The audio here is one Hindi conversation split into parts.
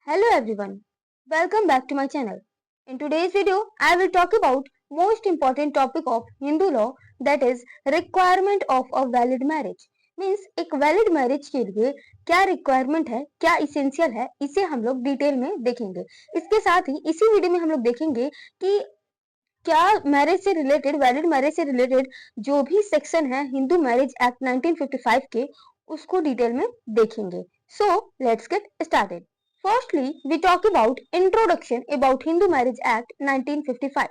Hello everyone, welcome back to my channel. In today's video, I will talk about most important topic of Hindu law, that is requirement of a valid marriage. Means एक वैलिड मैरिज के लिए क्या रिक्वायरमेंट है, क्या इसेंशियल है, इसे हम लोग डिटेल में देखेंगे। इसके साथ ही इसी वीडियो में हम लोग देखेंगे कि क्या मैरिज से रिलेटेड, वैलिड मैरिज से रिलेटेड जो भी सेक्शन है हिंदू मैरिज एक्ट 1955 के, उसको डिटेल में देखेंगे। So let's get started. Firstly, we talk about introduction about Hindu Marriage Act 1955.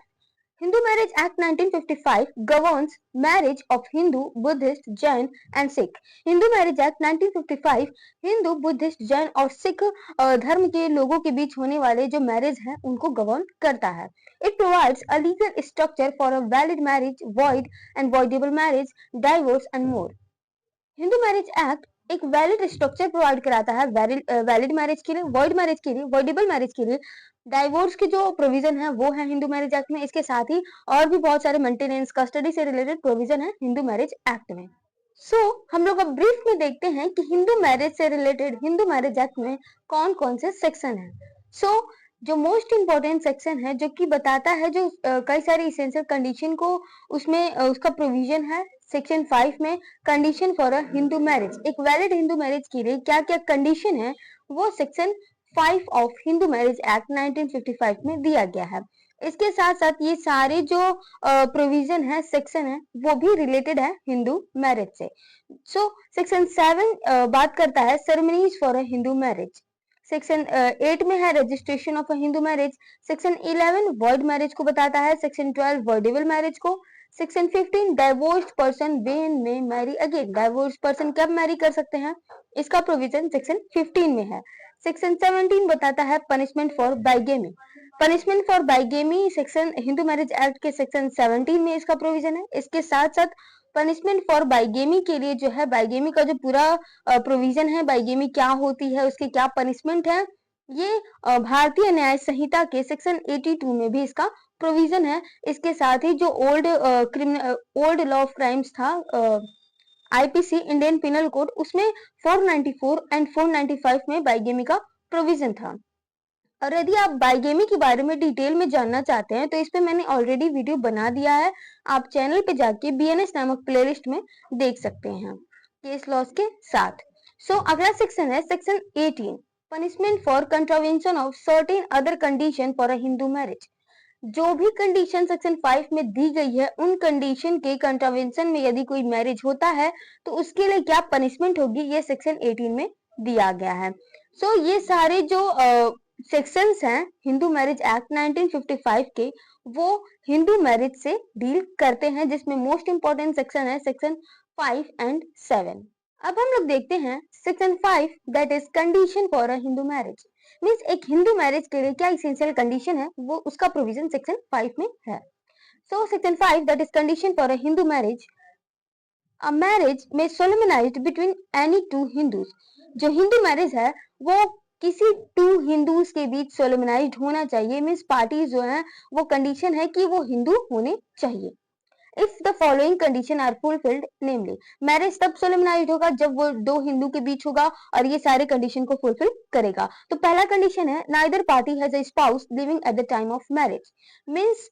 Hindu Marriage Act 1955 governs marriage of Hindu, Buddhist, Jain and Sikh. Hindu Marriage Act 1955 Hindu, Buddhist, Jain और सिख धर्म के लोगों के बीच होने वाले जो मैरिज है उनको गवर्न करता है। It provides a legal structure for a valid marriage, void and voidable marriage, divorce and more. Hindu marriage act एक वैलिड स्ट्रक्चर प्रोवाइड कराता है वैलिड मैरिज के लिए, वॉइड मैरिज के लिए, वॉइडेबल मैरिज के लिए। डाइवोर्स की जो प्रोविजन है वो है हिंदू मैरिज एक्ट में। इसके साथ ही और भी बहुत सारे मेंटेनेंस, कस्टडी से रिलेटेड प्रोविजन है हिंदू मैरिज एक्ट में। हम लोग अब ब्रीफ में देखते हैं कि हिंदू मैरिज से रिलेटेड हिंदू मैरिज एक्ट में कौन कौन से सेक्शन है। जो मोस्ट इम्पोर्टेंट सेक्शन है जो कि बताता है जो कई सारी इसेंशियल कंडीशन को उसमें उसका प्रोविजन है। सेक्शन 5 में condition for a Hindu marriage, एक वैलिड हिंदू मैरिज के लिए क्या क्या कंडीशन है वो section 5 of Hindu marriage act 1955 में दिया गया है। इसके साथ साथ ये सारे जो प्रोविजन है, सेक्शन है, वो भी रिलेटेड है हिंदू मैरिज से। सेक्शन 7 बात करता है ceremonies for a Hindu marriage. Section 8 में है registration of a Hindu marriage. Section 11 void marriage को बताता है। सेक्शन 12 वॉइडेबल मैरिज को। Section 15 divorced person when may marry again, divorced person कब मैरी कर सकते हैं, इसका प्रोविजन सेक्शन 15 में है। सेक्शन 17 बताता है punishment for bigamy. Punishment for bigamy section Hindu marriage act के सेक्शन 17 में इसका प्रोविजन है। इसके साथ साथ पनिशमेंट फॉर बाइगेमी के लिए जो है, बाइगेमी का जो पूरा प्रोविजन है, बाइगेमी क्या होती है, उसके क्या पनिशमेंट है, ये भारतीय न्याय संहिता के सेक्शन 82 में भी इसका प्रोविजन है। इसके साथ ही जो ओल्ड लॉ ऑफ क्राइम्स था, आईपीसी इंडियन पिनल कोड, उसमें 494 एंड 495 में बाइगेमी का प्रोविजन था। और यदि आप बाइगेमी के बारे में डिटेल में जानना चाहते हैं तो इस पे मैंने ऑलरेडी वीडियो बना दिया है, आप चैनल पे जाके बीएनएस नामक प्लेलिस्ट में देख सकते हैं केस लॉस के साथ। अगला सेक्शन है section 18, punishment for contravention of certain other condition for a Hindu marriage. जो भी कंडीशन सेक्शन 5 में दी गई है, उन कंडीशन के कंट्रावेंशन में यदि कोई मैरिज होता है तो उसके लिए क्या पनिशमेंट होगी, ये सेक्शन 18 में दिया गया है। ये सारे जो सेक्शंस हैं हिंदू मैरिज एक्ट 1955 के, वो हिंदू मैरिज से डील करते हैं, जिसमें मोस्ट इंपोर्टेंट सेक्शन है सेक्शन 5 एंड 7। अब हम लोग देखते हैं section 5, that is condition for a Hindu marriage. Means एक हिंदू मैरिज के लिए क्या इसेंशियल कंडीशन है, वो उसका प्रोविजन सेक्शन 5 में है। Section 5, that is condition for a Hindu marriage, a marriage may solemnised between any two Hindus. जो हिंदू मैरिज है वो किसी टू हिंदूज के बीच सोलेमनाइज्ड होना चाहिए। मीन्स पार्टी जो है वो कंडीशन है कि वो हिंदू होने चाहिए। If the following condition are fulfilled, namely, marriage तब सोलेमनाइज्ड होगा जब वो दो हिंदू के बीच होगा और ये सारे कंडीशन को फुलफिल करेगा। तो पहला कंडीशन है neither party has a spouse living at the time of marriage. Means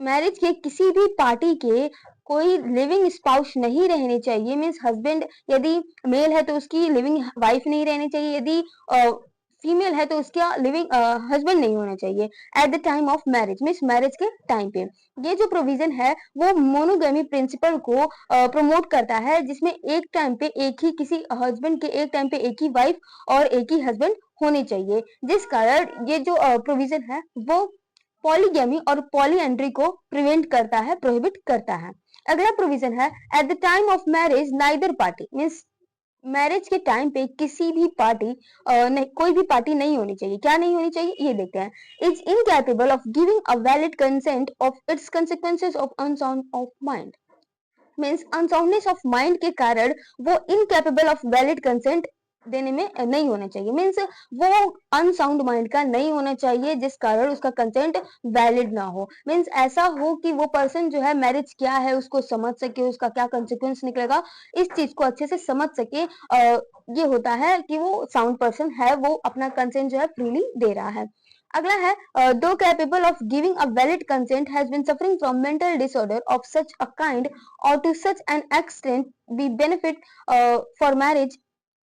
marriage के किसी भी पार्टी के कोई लिविंग स्पाउस नहीं रहने चाहिए। मीन्स हस्बैंड यदि मेल है तो उसकी लिविंग वाइफ नहीं रहनी चाहिए, यदि फीमेल है तो उसका लिविंग हस्बैंड नहीं होना चाहिए eight the time of marriage. Means marriage के टाइम पे ये जो प्रोविजन है वो मोनोगेमी प्रिंसिपल को प्रमोट करता है, जिसमें एक टाइम पे एक ही, किसी हस्बैंड के एक टाइम पे एक ही वाइफ और एक ही हस्बैंड होने चाहिए, जिस कारण ये जो प्रोविजन है वो पॉलीगैमी और पॉलीएंड्री को प्रिवेंट करता है, प्रोहिबिट करता है। अगला प्रोविजन है eight the time of marriage neither party, means marriage के टाइम पे किसी भी पार्टी कोई भी पार्टी नहीं होनी चाहिए। क्या नहीं होनी चाहिए ये देखते हैं। Is incapable of giving a valid consent of its consequences of unsound of mind. Means unsoundness of mind के कारण वो इनकैपेबल ऑफ वैलिड कंसेंट देने में नहीं होना चाहिए। मीन्स वो अनसाउंड माइंड का नहीं होना चाहिए जिस कारण उसका कंसेंट वैलिड ना हो। मीन्स ऐसा हो कि वो पर्सन जो है मैरिज क्या है उसको समझ सके, उसका क्या कंसिक्वेंस निकलेगा, इस चीज को अच्छे से समझ सके। ये होता है कि वो साउंड पर्सन है, वो अपना कंसेंट जो है फ्रीली दे रहा है। अगला है though capable of giving a valid consent has been suffering from mental disorder of such a kind or to such an extent be benefit for marriage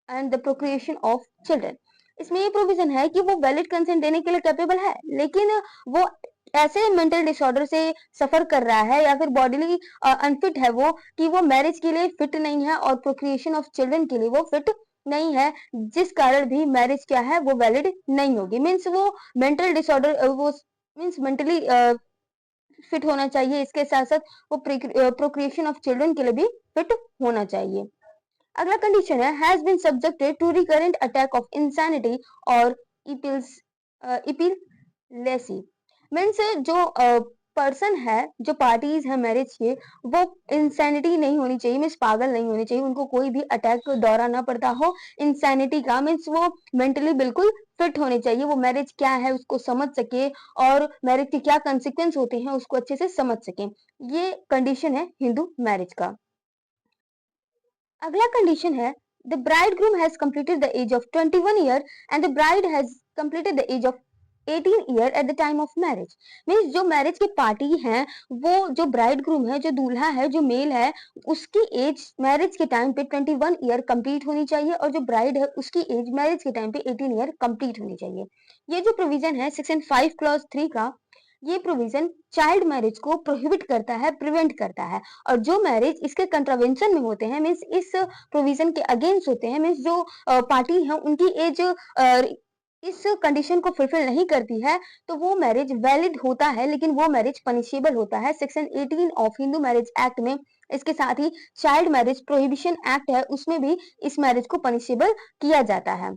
and the procreation of children. इसमें ये प्रोविजन है कि वो वैलिड कंसेंट देने के लिए कैपेबल है, लेकिन वो ऐसे मेंटल डिसऑर्डर से सफर कर रहा है या फिर बॉडीली अनफिट है वो, कि वो मैरिज के लिए फिट नहीं है और प्रोक्रिएशन ऑफ चिल्ड्रन के लिए वो फिट नहीं है, जिस कारण भी मैरिज क्या है वो वैलिड नहीं होगी। मीन्स वो मेंटल डिसऑर्डर वो मीन्स मेंटली फिट होना चाहिए, इसके साथ साथ वो प्रोक्रिएशन ऑफ चिल्ड्रन के लिए भी फिट होना चाहिए। अगला कंडीशन है has been subjected to recurrent attack of insanity और इपिलेसी। मीन्स जो पर्सन है, जो पार्टीज है मैरिज के, वो इंसैनिटी नहीं होनी चाहिए, मीन्स पागल नहीं होनी चाहिए, उनको कोई भी अटैक दौरा ना पड़ता हो इंसैनिटी का। मीन्स वो मेंटली बिल्कुल फिट होने चाहिए, वो मैरिज क्या है उसको समझ सके और मैरिज के क्या कंसिक्वेंस होते हैं उसको अच्छे से समझ सके। ये कंडीशन है हिंदू मैरिज का। अगला कंडीशन है the bridegroom has completed the age of 21 year and the bride has completed the age of 18 year at the time of marriage. Means जो मैरिज की पार्टी है, वो जो ब्राइडग्रूम है, जो दूल्हा है, जो मेल है, उसकी एज मैरिज के टाइम पे 21 ईयर कंप्लीट होनी चाहिए और जो ब्राइड है उसकी एज मैरिज के टाइम पे 18 ईयर कंप्लीट होनी चाहिए। ये जो प्रोविजन है सेक्शन 5 क्लॉज 3 का, ये प्रोविजन चाइल्ड मैरिज को प्रोहिबिट करता है, प्रिवेंट करता है। और जो मैरिज इसके कंट्रावेंशन में होते हैं, मीन्स इस प्रोविजन के अगेंस्ट होते हैं, मीन्स जो पार्टी है उनकी एज इस कंडीशन को फुलफिल नहीं करती है, तो वो मैरिज वैलिड होता है, लेकिन वो मैरिज पनिशेबल होता है। Section 18 of Hindu marriage act में, इसके साथ ही चाइल्ड मैरिज प्रोहिबिशन एक्ट है, उसमें भी इस मैरिज को पनिशेबल किया जाता है।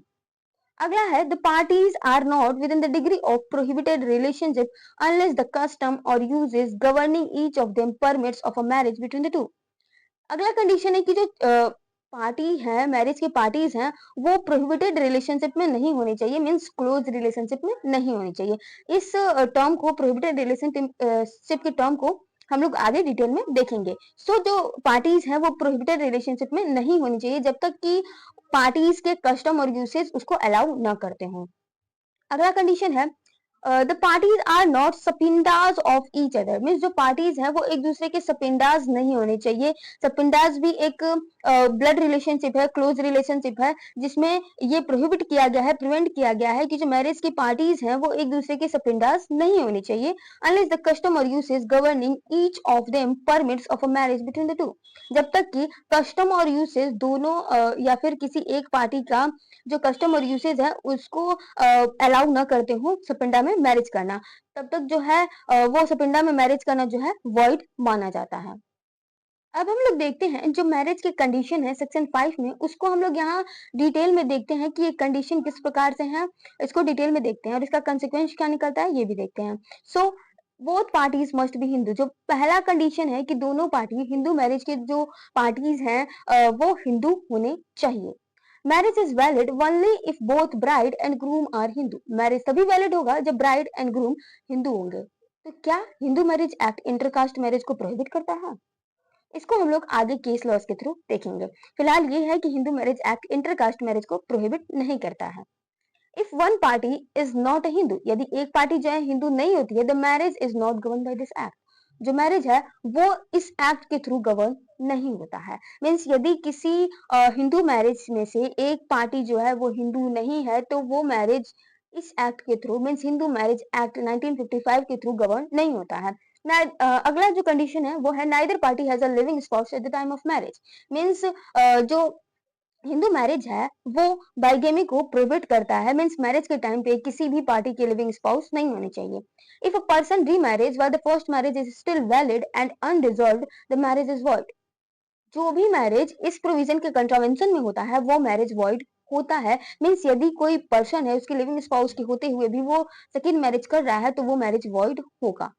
अगला है the parties are not within the degree of prohibited relationship unless the custom or usages governing each of them permits of a marriage between the two. अगला कंडीशन है कि जो पार्टी है, मैरिज की पार्टीज हैं, वो प्रोहिबिटेड रिलेशनशिप में नहीं होनी चाहिए, मीन्स क्लोज रिलेशनशिप में नहीं होनी चाहिए। इस टर्म को, प्रोहिबिटेड रिलेशनशिप के टर्म को हम लोग आगे डिटेल में देखेंगे। सो जो पार्टीज हैं वो प्रोहिबिटेड रिलेशनशिप में नहीं होनी चाहिए जब तक कि पार्टीज के कस्टम और यूसेज उसको अलाउ ना करते हों। अगला कंडीशन है the parties are not sapindas of each other. Means जो पार्टीज हैं वो एक दूसरे के सपिंडाज नहीं होने चाहिए। सपिंडाज भी एक ब्लड रिलेशनशिप है, क्लोज रिलेशनशिप है, जिसमें ये प्रोहिबिट किया गया है, प्रिवेंट किया गया है कि जो मैरिज की पार्टीज हैं वो एक दूसरे के सपिंडाज नहीं होनी चाहिए अनलेस द कस्टम और usage governing each of them permits of a marriage between the to. जब तक कि कस्टम और यूसेज दोनों या फिर किसी एक पार्टी का जो कस्टम और यूसेज है उसको अलाउ ना करते हो सपिंडा में मैरिज करना, तब तक जो है वो सपिंडा में मैरिज करना जो है वॉइड माना जाता है। अब हम लोग देखते हैं जो मैरिज की कंडीशन है सेक्शन 5 में, उसको हम लोग यहाँ डिटेल में देखते हैं कि ये कंडीशन किस प्रकार से है, इसको डिटेल में देखते हैं और इसका कंसिक्वेंस क्या निकलता है ये भी देखते हैं। So both parties must be Hindu. जो पहला कंडीशन है कि दोनों पार्टी, हिंदू मैरिज के जो पार्टीज हैं वो हिंदू होने चाहिए। Marriage is valid only if both bride and groom are Hindu. Marriage तभी वैलिड होगा जब ब्राइड एंड ग्रूम हिंदू होंगे। तो क्या Hindu marriage act intercaste marriage को प्रोहिबिट करता है? इसको हम लोग आगे केस लॉज के थ्रू देखेंगे। फिलहाल ये है कि Hindu marriage act intercaste marriage को प्रोहिबिट नहीं करता है। If one party is not a Hindu, यदि एक पार्टी जो है हिंदू नहीं होती है, the marriage is not govern by this act. जो मैरिज है वो इस एक्ट के थ्रू गवर्न नहीं होता है। मीन्स यदि किसी हिंदू मैरिज में से एक पार्टी जो है वो हिंदू नहीं है, तो वो मैरिज इस एक्ट के through, means Hindu marriage act 1955 के थ्रू गवर्न नहीं होता है। अगला जो कंडीशन है वो है neither party has a living spouse eight the time of marriage. Means जो हिंदू मैरिज है वो बाइगेमी को प्रोहिबिट करता है। मीन्स मैरिज के टाइम पे किसी भी पार्टी के लिविंग स्पाउस नहीं होने चाहिए। If a person remarry while the first marriage is still valid and undissolved, the marriage is void. जो भी मैरिज इस प्रोविजन के कंट्रावेंशन में होता है वो मैरिज वॉइड होता है। मीन्स यदि कोई पर्सन है उसके लिविंग स्पाउस के होते हुए भी वो सेकेंड मैरिज कर रहा है तो वो मैरिज वॉइड होगा।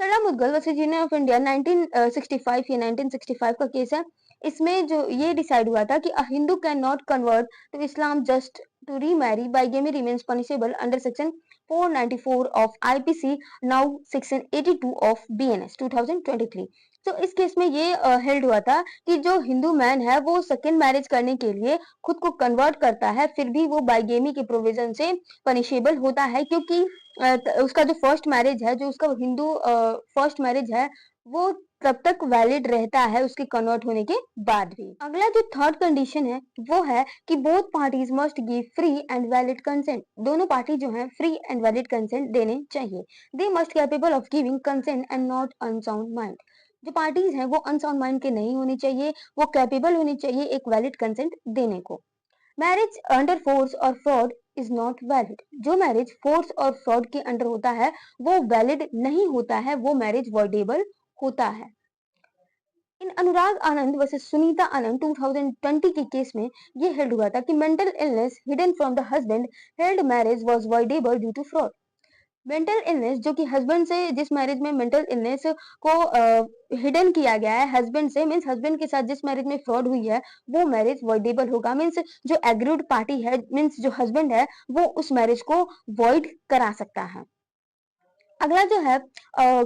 Sarla Mudgal versus Union of India 1965 या 1965 का केस है। इसमें जो ये डिसाइड हुआ था कि a Hindu can not convert to Islam just to remarry bigamy remains punishable under section 494 of IPC now section 82 of BNS 2023। तो इस केस में ये हेल्ड हुआ था कि जो हिंदू मैन है वो सेकेंड मैरिज करने के लिए खुद को कन्वर्ट करता है, फिर भी वो बाइगेमी के प्रोविजन से पनिशेबल होता है, क्योंकि उसका जो फर्स्ट मैरिज है, जो उसका हिंदू फर्स्ट मैरिज है, वो तब तक वैलिड रहता है उसके कन्वर्ट होने के बाद भी। अगला जो थर्ड कंडीशन है वो है कि both parties must give free and valid consent. दोनों पार्टी जो है फ्री एंड वैलिड कंसेंट देने चाहिए। They must capable of giving consent and not unsound mind. जो पार्टीज हैं वो अनसाउंड माइंड के नहीं होनी चाहिए, वो कैपेबल होनी चाहिए एक वैलिड कंसेंट देने को। मैरिज अंडर फोर्स और फ्रॉड इज नॉट वैलिड। जो मैरिज फोर्स और फ्रॉड के अंडर होता है वो वैलिड नहीं होता है, वो मैरिज वॉइडेबल होता है। इन अनुराग आनंद वर्सेस सुनीता आनंद 2020 के केस में ये हेल्ड हुआ था कि mental illness hidden from the husband held marriage was voidable due to fraud. Mental illness जो कि हस्बैंड से, जिस मैरिज में मेंटल इलनेस को हिडन किया गया है हस्बैंड से, मीन्स हस्बैंड के साथ जिस मैरिज में फ्रॉड हुई है वो मैरिज वॉइडेबल होगा। मीन्स जो एग्रीड पार्टी है, मीन्स जो हस्बैंड है, वो उस मैरिज को वॉइड करा सकता है। अगला जो है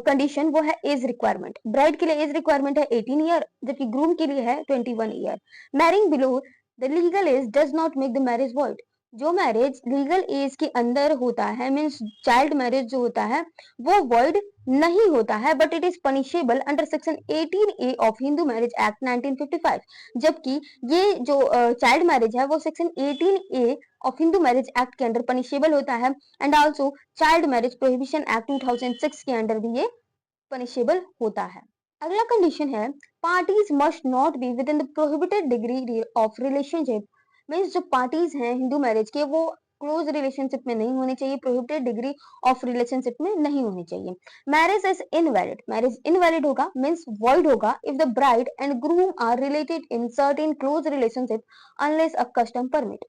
कंडीशन वो है एज रिक्वायरमेंट। ब्राइड के लिए एज रिक्वायरमेंट है 18 ईयर, जबकि ग्रूम के लिए है 21 year. Marrying below the legal age does not make the marriage void. जो मैरिज लीगल एज के अंदर होता है, मीन्स चाइल्ड मैरिज जो होता है, वो वॉइड नहीं होता है, but it is punishable under section 18A of Hindu marriage act 1955। जबकि ये जो चाइल्ड मैरिज है वो section 18A of Hindu marriage act के अंदर पनिशेबल होता है, and also child marriage prohibition act 2006 के अंडर भी ये पनिशेबल होता है। अगला कंडीशन है parties must not be with in the prohibited degree of relationship. Means जो पार्टीज हैं हिंदू मैरिज के वो क्लोज रिलेशनशिप में नहीं होनी चाहिए, प्रोहिबिटेड डिग्री ऑफ रिलेशनशिप में नहीं होनी चाहिए। Marriage is invalid, marriage invalid होगा, मीन्स वॉइड होगा if the bride and groom are related in certain close relationship unless a custom permit.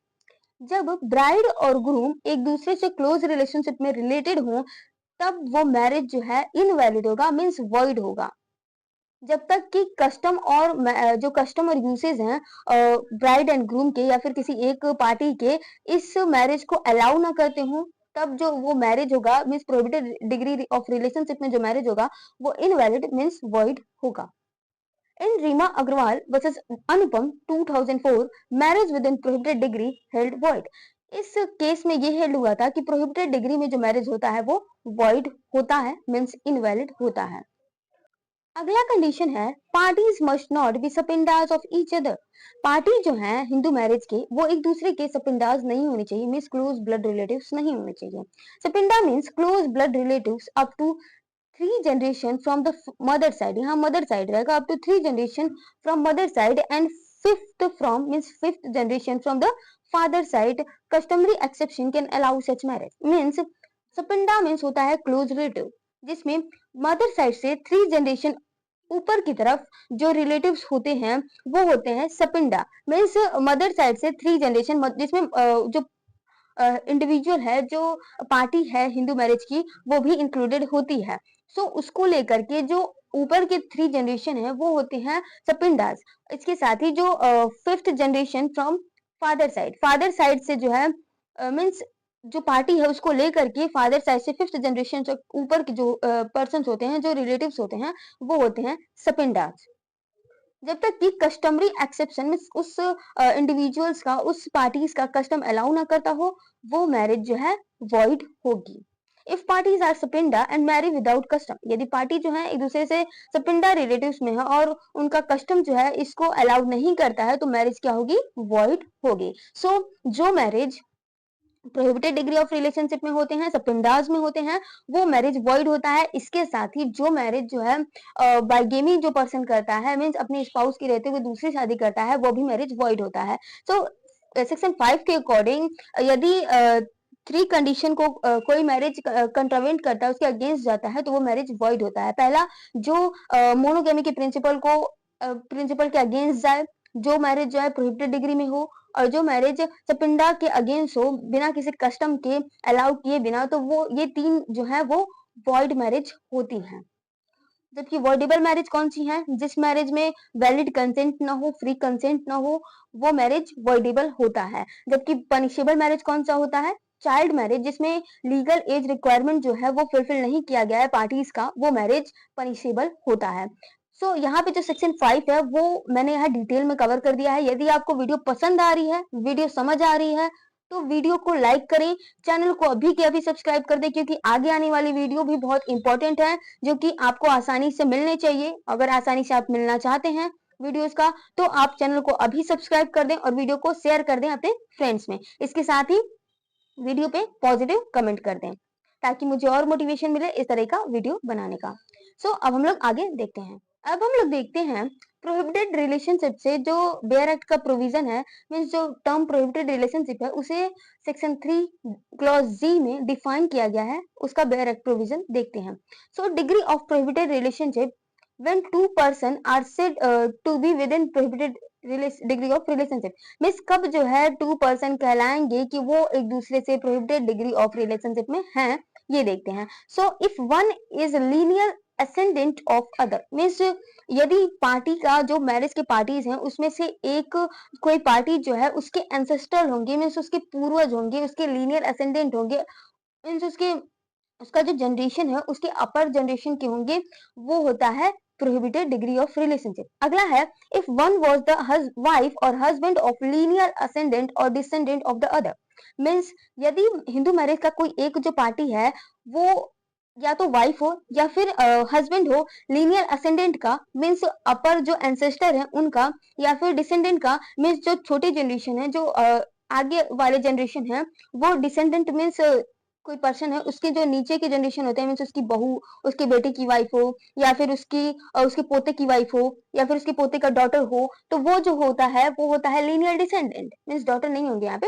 जब ब्राइड और ग्रूम एक दूसरे से क्लोज रिलेशनशिप में रिलेटेड हो तब वो मैरिज जो है इनवैलिड होगा, मीन्स वॉइड होगा। जब तक कि कस्टम और जो कस्टम और यूसेज हैं ब्राइड एंड ग्रूम के या फिर किसी एक पार्टी के इस मैरिज को अलाउ ना करते हो, तब जो वो मैरिज होगा, means prohibited degree of relationship में जो मैरिज होगा वो इनवैलिड मीन्स वॉइड होगा। In Rima Agrawal versus Anupam 2004, marriage within prohibited degree held void। इस केस में ये हेल्ड हुआ था कि प्रोहिबिटेड डिग्री में जो मैरिज होता है वो वॉइड होता है, मीन्स इनवैलिड होता है। अगला कंडीशन है parties must not be sapindas of each other. Party जो है हिंदू मैरिज के वो एक दूसरे के सपिंडाज नहीं होने चाहिए, मीन्स क्लोज ब्लड रिलेटिव्स नहीं होने चाहिए। Sapinda means close blood relatives up to 3 generation from the mother side. यहाँ मदर साइड रहेगा, up to 3 generation from mother side and fifth from means fifth generation from the father side. Customary exception can allow such marriage. Means sapinda means होता है क्लोज रिलेटिव, जिसमें मदर साइड से 3 जनरेशन ऊपर की तरफ जो रिलेटिव्स होते हैं वो होते हैं सपिंडा। मीन्स मदर साइड से 3 जनरेशन, जिसमें जो इंडिविजुअल है, जो पार्टी है हिंदू मैरिज की, वो भी इंक्लूडेड होती है। सो उसको लेकर के जो ऊपर के 3 जनरेशन है वो होते हैं सपिंडास। इसके साथ ही जो fifth generation from father side से जो है मीन्स जो पार्टी है उसको लेकर के फादर साइड से फिफ्थ जनरेशन से ऊपर के जो पर्सन होते हैं, जो रिलेटिव्स होते हैं, वो होते हैं सपिंडास। जब तक कि कस्टमरी एक्सेप्शन में उस इंडिविजुअल्स का, उस पार्टीज का कस्टम अलाउ ना करता हो, वो मैरिज जो है वॉइड होगी। If parties are sapinda and marry without custom, यदि पार्टी जो है एक दूसरे से सपिंडा रिलेटिव्स में है और उनका कस्टम जो है इसको अलाउ नहीं करता है, तो मैरिज क्या होगी, वॉइड होगी। सो जो marriage prohibited degree of relationship में होते हैं, सपिंडाज में होते हैं, वो मैरिज वॉइड होता है। इसके साथ ही जो मैरिज जो है बाइगेमी जो पर्सन करता है, मीन्स अपने स्पाउस की रहते हुए दूसरी शादी करता है, वो भी मैरिज वॉइड होता है। सो सेक्शन 5 के अकॉर्डिंग यदि 3 कंडीशन को कोई मैरिज कंट्रावेंट करता है, उसके अगेंस्ट जाता है, तो वो मैरिज वॉइड होता है। पहला, जो मोनोगेमी के प्रिंसिपल के अगेंस्ट जाए, जो मैरिज जो है प्रोहिबिटेड डिग्री में हो, और जो मैरिज सपिंडा के अगेंस्ट हो बिना किसी कस्टम के अलाउ किए बिना, तो वो ये 3 जो है वो वॉइड मैरिज होती हैं। जबकि वॉइडेबल मैरिज कौन सी है? जिस मैरिज में वैलिड कंसेंट ना हो, फ्री कंसेंट ना हो, वो मैरिज वॉइडेबल होता है। जबकि पनिशेबल मैरिज कौन सा होता है? चाइल्ड मैरिज, जिसमें लीगल एज रिक्वायरमेंट जो है वो फुलफिल नहीं किया गया है पार्टीज का, वो मैरिज पनिशेबल होता है। यहाँ पे जो सेक्शन 5 है वो मैंने यहाँ डिटेल में कवर कर दिया है। यदि आपको वीडियो पसंद आ रही है, वीडियो समझ आ रही है, तो वीडियो को लाइक करें, चैनल को अभी के अभी सब्सक्राइब कर दें, क्योंकि आगे आने वाली वीडियो भी बहुत इंपॉर्टेंट है, जो कि आपको आसानी से मिलने चाहिए। अगर आसानी से आप मिलना चाहते हैं वीडियोस का, तो आप चैनल को अभी सब्सक्राइब कर दें और वीडियो को शेयर कर दें अपने फ्रेंड्स में। इसके साथ ही वीडियो पे पॉजिटिव कमेंट कर दें, ताकि मुझे और मोटिवेशन मिले इस तरह का वीडियो बनाने का। अब हम लोग आगे देखते हैं। अब हम लोग देखते हैं प्रोहिबिटेड रिलेशनशिप से जो बेयर एक्ट का प्रोविजन है, मीन्स जो टर्म प्रोहिबिटेड रिलेशनशिप है, उसे सेक्शन 3 क्लॉज जी में डिफाइन किया गया है। उसका बेयर एक्ट प्रोविजन देखते हैं। Degree of prohibited relationship when two person are said to be within prohibited degree of relationship, means कब जो है टू पर्सन कहलाएंगे कि वो एक दूसरे से प्रोहिबिटेड डिग्री ऑफ रिलेशनशिप में हैं, ये देखते हैं। If one is linear ascendant of other, means यदि पार्टी का जो मैरिज के पार्टीज हैं उसमें से एक कोई पार्टी जो है उसके एंसेस्टर होंगे, मीन्स उसके पूर्वज होंगे, उसके लीनियर असेंडेंट होंगे, मीन्स उसका जो जनरेशन है उसके अपर जनरेशन के होंगे, वो होता है प्रोहिबिटेड डिग्री ऑफ रिलेशनशिप। अगला है if one was the wife और हस्बैंड ऑफ लीनियर असेंडेंट और descendant of the other, means यदि हिंदू मैरिज का कोई एक जो पार्टी है वो या तो वाइफ हो या फिर हस्बैंड हो लीनियर असेंडेंट का, मीन्स अपर जो एंसेस्टर है उनका, या फिर डिसेंडेंट का, मीन्स जो छोटे जनरेशन है, जो आगे वाले जनरेशन है, वो डिसेंडेंट मीन्स कोई पर्सन है उसके जो नीचे के जनरेशन होते हैं, मीन्स उसकी बहू, उसके बेटे की वाइफ हो, या फिर उसके पोते की वाइफ हो, या फिर उसके पोते का डॉटर हो, तो वो जो होता है वो होता है लीनियर डिसेंडेंट, मीन्स डॉटर नहीं होंगे यहाँ पे,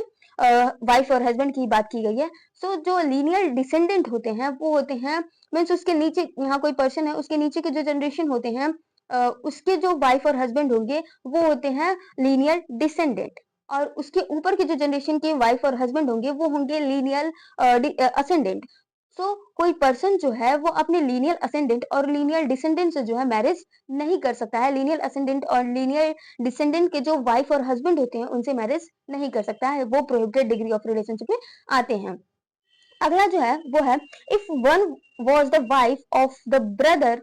वाइफ और हस्बैंड की बात की गई है। जो लीनियर डिसेंडेंट होते हैं वो होते हैं, मीन्स उसके नीचे, यहाँ कोई पर्सन है उसके नीचे के जो जनरेशन होते हैं, उसके जो वाइफ और हस्बैंड होंगे वो होते हैं लीनियर डिसेंडेंट, और उसके ऊपर के जो जनरेशन के वाइफ और हस्बैंड होंगे वो होंगे लीनियर असेंडेंट। कोई पर्सन जो है वो अपने लीनियर असेंडेंट और लीनियर डिसेंडेंट से जो है मैरिज नहीं कर सकता है। लीनियर असेंडेंट और लीनियर डिसेंडेंट के जो वाइफ और हस्बैंड होते हैं उनसे मैरिज नहीं कर सकता है, वो प्रोहिबिटेड डिग्री ऑफ रिलेशनशिप में आते हैं। अगला जो है वो है if one was the wife of the brother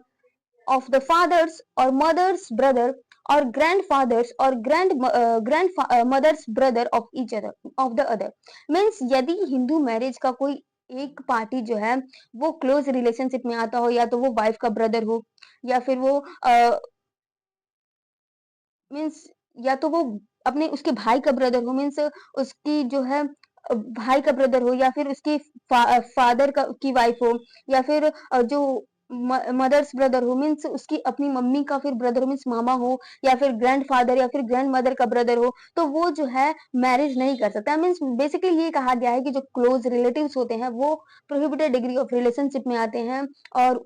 of the fathers or mother's brother or grandfathers or grandmother's brother of each other of the other, means यदि हिंदू मैरिज का कोई एक पार्टी जो है वो क्लोज रिलेशनशिप में आता हो, या तो वो वाइफ का ब्रदर हो, या फिर वो मीन्स या तो वो अपने उसके भाई का ब्रदर हो, मीन्स उसकी जो है भाई का ब्रदर हो, या फिर उसके फादर का की वाइफ हो, या फिर जो मदर्स ब्रदर हो, मीन्स उसकी अपनी मम्मी का फिर ब्रदर मीन्स मामा हो, या फिर ग्रैंडफादर या फिर ग्रैंड मदर का ब्रदर हो, तो वो जो है मैरिज नहीं कर सकता। मीन्स बेसिकली ये कहा गया है कि जो क्लोज रिलेटिव्स होते हैं वो प्रोहिबिटेड डिग्री ऑफ रिलेशनशिप में आते हैं, और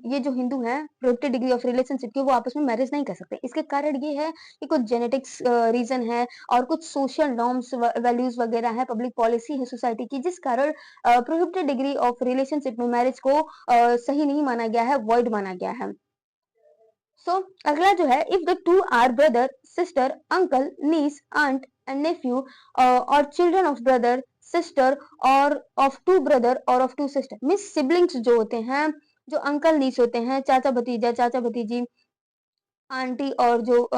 ये जो हिंदू हैं प्रोहिबिटेड डिग्री ऑफ रिलेशनशिप के, वो आपस में मैरिज नहीं कर सकते। इसके कारण ये है कि कुछ जेनेटिक्स रीजन है और कुछ सोशल नॉर्म्स वैल्यूज वगैरह है, पब्लिक पॉलिसी है सोसाइटी की, जिस कारण प्रोहिबिटेड डिग्री ऑफ रिलेशनशिप में मैरिज को सही नहीं माना गया है, वॉइड माना गया है। अगला जो है if the two are brother sister uncle niece aunt and nephew और चिल्ड्रन ऑफ ब्रदर सिस्टर और ऑफ टू ब्रदर और of two sister, means siblings जो होते हैं, जो अंकल नीस होते हैं, चाचा भतीजा, चाचा भतीजी, आंटी और जो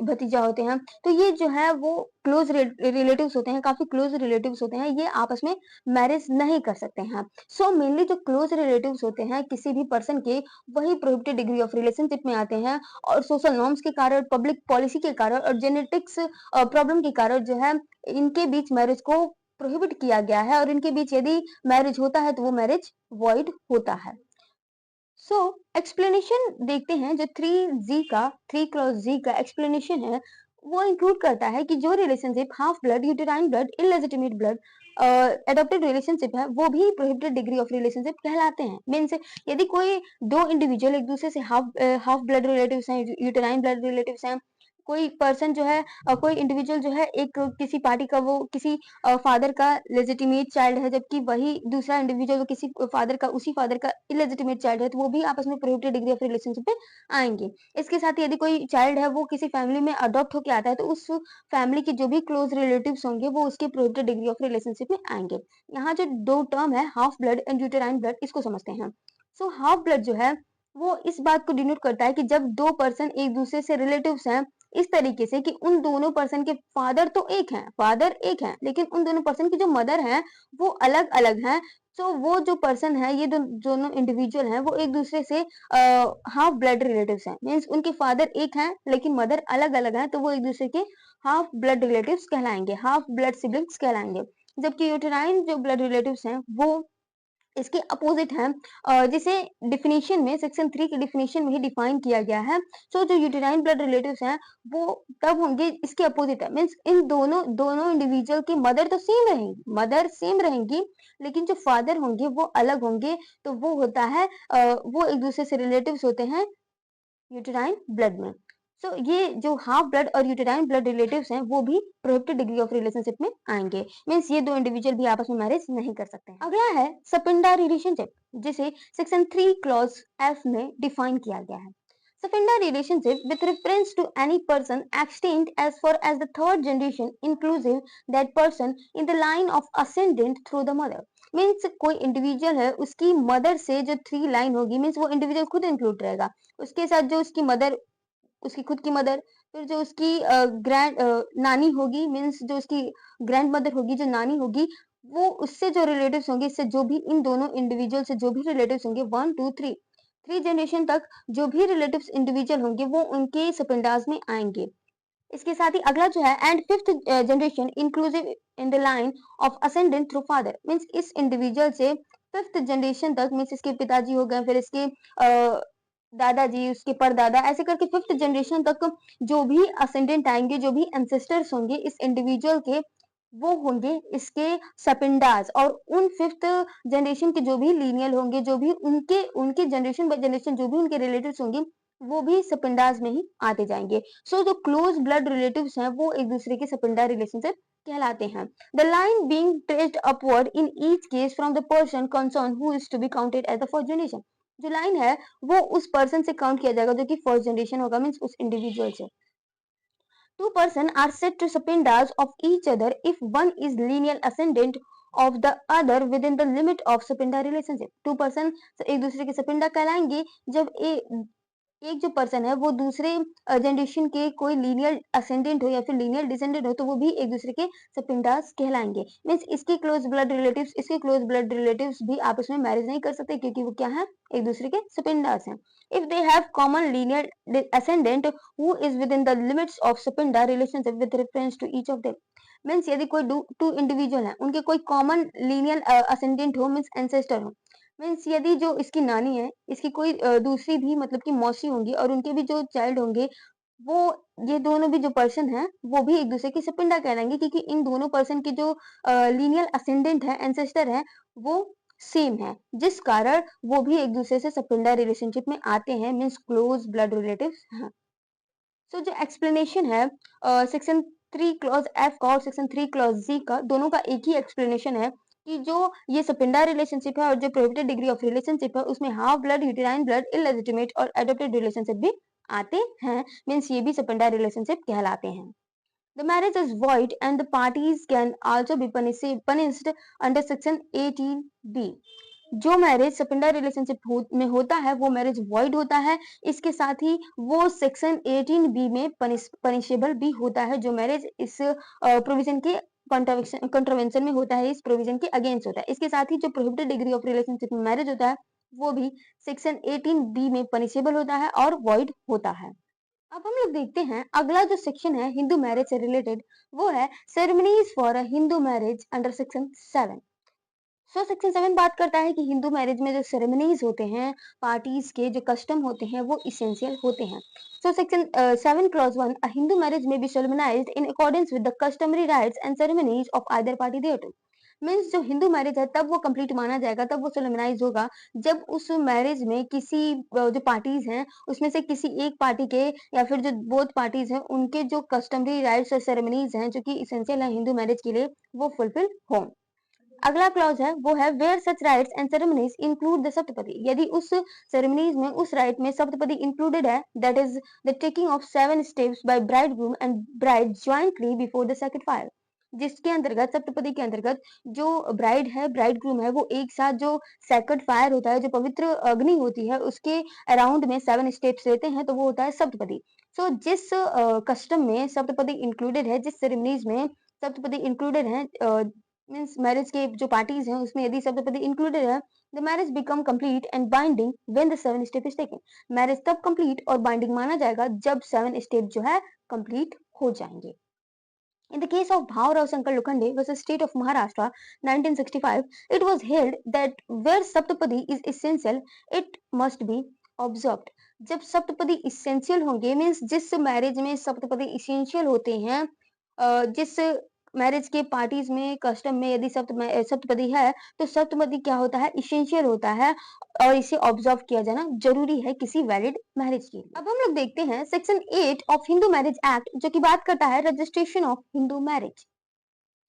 भतीजा होते हैं, तो ये जो है वो क्लोज रिलेटिव्स होते हैं, काफी क्लोज रिलेटिव्स होते हैं, ये आपस में मैरिज नहीं कर सकते हैं। मेनली जो क्लोज रिलेटिव्स होते हैं किसी भी पर्सन के, वही प्रोहिबिटेड डिग्री ऑफ रिलेशनशिप में आते हैं, और सोशल नॉर्म्स के कारण, पब्लिक पॉलिसी के कारण और जेनेटिक्स प्रॉब्लम के कारण जो है इनके बीच मैरिज को प्रोहिबिट किया गया है, और इनके बीच यदि मैरिज होता है तो वो मैरिज वॉइड होता है। एक्सप्लेनेशन देखते हैं। जो 3 क्लॉज जी का एक्सप्लेनेशन है वो इंक्लूड करता है कि जो relationship half blood, uterine blood, illegitimate blood, adopted relationship है, वो भी प्रोहिबिटेड डिग्री ऑफ रिलेशनशिप कहलाते हैं। मीन्स यदि कोई दो इंडिविजुअल एक दूसरे से हाफ ब्लड रिलेटिव्स हैं, यूटेराइन ब्लड रिलेटिव्स हैं, कोई पर्सन जो है कोई इंडिविजुअल जो है एक किसी पार्टी का वो किसी फादर का लेजिटिमेट चाइल्ड है, जबकि वही दूसरा इंडिविजुअल वो किसी फादर का उसी फादर का इलेजिटिमेट चाइल्ड है, तो वो भी आपस में प्रोहिबिटेड डिग्री ऑफ रिलेशनशिप पे आएँगे। इसके साथ ही यदि कोई चाइल्ड है वो किसी फैमिली में अडॉप्ट होके आता है, तो उस फैमिली के जो भी क्लोज़ रिलेटिव्स होंगे वो उसके प्रोहिबिटेड डिग्री ऑफ रिलेशनशिप में आएँगे। यहाँ जो 2 टर्म है half blood and uterine blood इसको समझते हैं। सो हाफ ब्लड जो है वो इस बात को डिनोट करता है कि जब 2 पर्सन एक-दूसरे से रिलेटिव्स हैं, इस तरीके से कि उन दोनों पर्सन के फादर एक हैं, लेकिन उन दोनों पर्सन की जो मदर हैं, वो अलग-अलग हैं। सो वो जो पर्सन है, ये दोनों इंडिविजुअल हैं, वो एक-दूसरे से हाफ ब्लड रिलेटिव्स हैं। मीन्स उनके फादर एक हैं, लेकिन मदर अलग-अलग हैं, तो वो एक-दूसरे के हाफ ब्लड रिलेटिव्स कहलाएँगे, हाफ ब्लड सिब्लिंग्स कहलाएँगे। जबकि यूटेराइन जो ब्लड रिलेटिव्स हैं, वो इसके अपोजिट हैं जिसे डेफिनिशन में सेक्शन 3 की डेफिनिशन में ही डिफाइन किया गया है। सो जो यूटेराइन ब्लड रिलेटिव्स हैं, वो तब होंगे इसके अपोजिट है। मीन्स इन दोनों दोनों इंडिविजुअल की मदर सेम रहेंगी, लेकिन जो फादर होंगे वो अलग होंगे। तो वो होता है वो एक-दूसरे से रिलेटिव्स होते हैं यूटेराइन ब्लड में। सो ये जो हाफ ब्लड और यूटेराइन ब्लड रिलेटिव्स हैं वो भी प्रोहिबिटेड डिग्री ऑफ रिलेशनशिप में आएंगे। मीन्स ये दो इंडिविजुअल भी आपस में मैरिज नहीं कर सकते हैं। अगला है सपिंडा रिलेशनशिप, जिसे सेक्शन 3 क्लॉज एफ में डिफाइन किया गया है। Sapinda relationship with reference to any person extant as far as the third generation inclusive that person in the line of ascendant through the mother। Means कोई इंडिविजुअल है उसकी मदर से जो 3 लाइन होगी, मीन्स वो इंडिविजुअल खुद इंक्लूड रहेगा। उसके साथ जो उसकी मदर, उसकी खुद की मदर, फिर जो उसकी नानी होगी, मीन्स जो उसकी ग्रैंड मदर होगी, जो नानी होगी, वो उससे जो रिलेटिव्स होंगे, इससे जो भी इन दोनों इंडिविजुअल से जो भी रिलेटिव्स होंगे 1 2 3 3 जनरेशन तक जो भी रिलेटिव्स इंडिविजुअल होंगे वो उनके सपिंडाज में आएंगे। इसके साथ ही अगला जो है and fifth generation inclusive in the line of ascendant through father. Means इस इंडिविजुअल से फिफ्थ जनरेशन तक, मीन्स इसके पिताजी हो गए, फिर इसके दादाजी, उसके परदादा, ऐसे करके फिफ्थ जनरेशन तक जो भी असेंडेंट आएंगे, जो भी एंसेस्टर्स होंगे इस इंडिविजुअल के, वो होंगे इसके सपिंडास। और उन फिफ्थ जनरेशन के जो भी लीनियल होंगे, जो भी उनके उनके जनरेशन बाय जनरेशन जो भी उनके रिलेटिव्स होंगे, वो भी सपिंडास में ही आते जाएंगे। सो जो क्लोज ब्लड रिलेटिव्स हैं वो एक दूसरे के सपिंडा रिलेशनशिप कहलाते हैं। The line being traced upward in each case from the person concern who is to be counted as the first generation. जो लाइन है वो उस पर्सन से काउंट किया जाएगा जो कि फर्स्ट जनरेशन होगा, मीन्स उस इंडिविजुअल से। Two persons are said to subindas of each other if one is lineal ascendant of the other within the limit of subinda relationship। Two person एक दूसरे के सपिंडा कहलाएंगे जब एक जो पर्सन है वो दूसरे जनरेशन के कोई लीनियर असेंडेंट हो या फिर लीनियर डिसेंडेंट हो, तो वो भी एक दूसरे के सपिंडास कहलाएंगे। मीन्स इसके क्लोज ब्लड रिलेटिव्स भी आपस में मैरिज नहीं कर सकते, क्योंकि वो क्या है, एक दूसरे के सपिंडास हैं। If they have common linear ascendant who is within the limits of sapinda relationship with reference to each of them. Means यदि कोई टू इंडिविजुअल है, उनके कोई कॉमन लीनियर असेंडेंट हो, मीन्स एंसेस्टर हो, मीन्स यदि जो इसकी नानी है, इसकी कोई दूसरी भी मतलब कि मौसी होंगी और उनके भी जो चाइल्ड होंगे, वो ये दोनों भी जो पर्सन हैं, वो भी एक दूसरे की सपिंडा कहलाएंगे, क्योंकि इन दोनों पर्सन के जो लीनियल असेंडेंट है, एंसेस्टर है, वो सेम है, जिस कारण वो भी एक दूसरे से सपिंडा रिलेशनशिप में आते हैं, मीन्स क्लोज ब्लड रिलेटिव्स हैं। सो जो एक्सप्लेनेशन है सेक्शन 3 क्लॉज एफ का और सेक्शन 3 क्लॉज जी का, दोनों का एक ही एक्सप्लेनेशन है कि जो ये सपिंडा रिलेशनशिप है और जो प्रोहिबिटेड डिग्री ऑफ रिलेशनशिप है, उसमें half blood, uterine blood, illegitimate और एडॉप्टेड रिलेशनशिप भी आते हैं। मीन्स ये भी सपिंडा रिलेशनशिप कहलाते हैं। The marriage is void and the parties can also be punished under section 18B। जो मैरिज सपिंडा रिलेशनशिप में होता है वो मैरिज वॉइड होता है। इसके साथ ही वो सेक्शन 18B में पनिशेबल भी होता है। जो मैरिज इस प्रोविजन के कंट्रोवेंशन में होता है, इस प्रोविजन के अगेंस्ट होता है। इसके साथ ही जो प्रोहिबिटेड डिग्री ऑफ रिलेशनशिप में मैरिज होता है वो भी सेक्शन 18B में पनिशेबल होता है और वॉइड होता है। अब हम लोग देखते हैं अगला जो सेक्शन है हिंदू मैरिज से रिलेटेड, वो है ceremonies for a Hindu marriage under section 7। So section 7 बात करता है कि हिंदू मैरिज में जो सेरेमनीज होते हैं, पार्टीज के जो कस्टम होते हैं, वो इसेंशियल होते हैं। So section 7 clause 1, a Hindu marriage may be solemnised in accordance with the customary rites and ceremonies of either party thereto. Means जो हिंदू मैरिज है तब वो कंप्लीट माना जाएगा, तब वो सोलेमनाइज होगा जब उस मैरिज में किसी जो पार्टीज हैं उसमें से किसी एक पार्टी के या फिर जो बोथ पार्टीज हैं उनके जो कस्टमरी राइट्स और सेरेमनीज हैं जो कि इसेंशियल है हिंदू मैरिज के लिए वो फुलफिल हो। अगला क्लॉज है वो है where such rites and ceremonies include the saptapadi. यदि उस सेरेमनीज में उस राइट में सप्तपदी इंक्लूडेड है, that is the taking of 7 steps by bride groom and bride jointly before the sacred fire, जिसके अंतर्गत सप्तपदी के अंतर्गत जो ब्राइड है ब्राइड ग्रूम है वो एक साथ जो सेक्रेड फायर होता है, जो पवित्र अग्नि होती है, उसके अराउंड में 7 स्टेप्स लेते हैं तो वो होता है सप्तपदी। सो जिस कस्टम में सप्तपदी इंक्लूडेड है, जिस सेरेमनीज में सप्तपदी इंक्लूडेड है, मीन्स मैरिज के जो पार्टीज हैं उसमें यदि सप्तपदी इंक्लूडेड है, the marriage become complete and binding when the 7 step is taken. Marriage तब कंप्लीट और बाइंडिंग माना जाएगा जब 7 स्टेप जो है कंप्लीट हो जाएंगे। In the case of Bhaurao Shankar Lokhande versus State of Maharashtra 1965, it was held that where Saptapadi is essential, it must be observed. जब सप्तपदी essential होंगे मीन्स जिस मैरिज में सप्तपदी essential होते हैं, जिस मैरिज के पार्टीज में कस्टम में यदि सप्तपदी है तो सप्तपदी क्या होता है, इसेंशियल होता है और इसे ऑब्जर्व किया जाना जरूरी है किसी वैलिड मैरिज के लिए। अब हम लोग देखते हैं section 8 of Hindu marriage act जो कि बात करता है registration of Hindu marriage.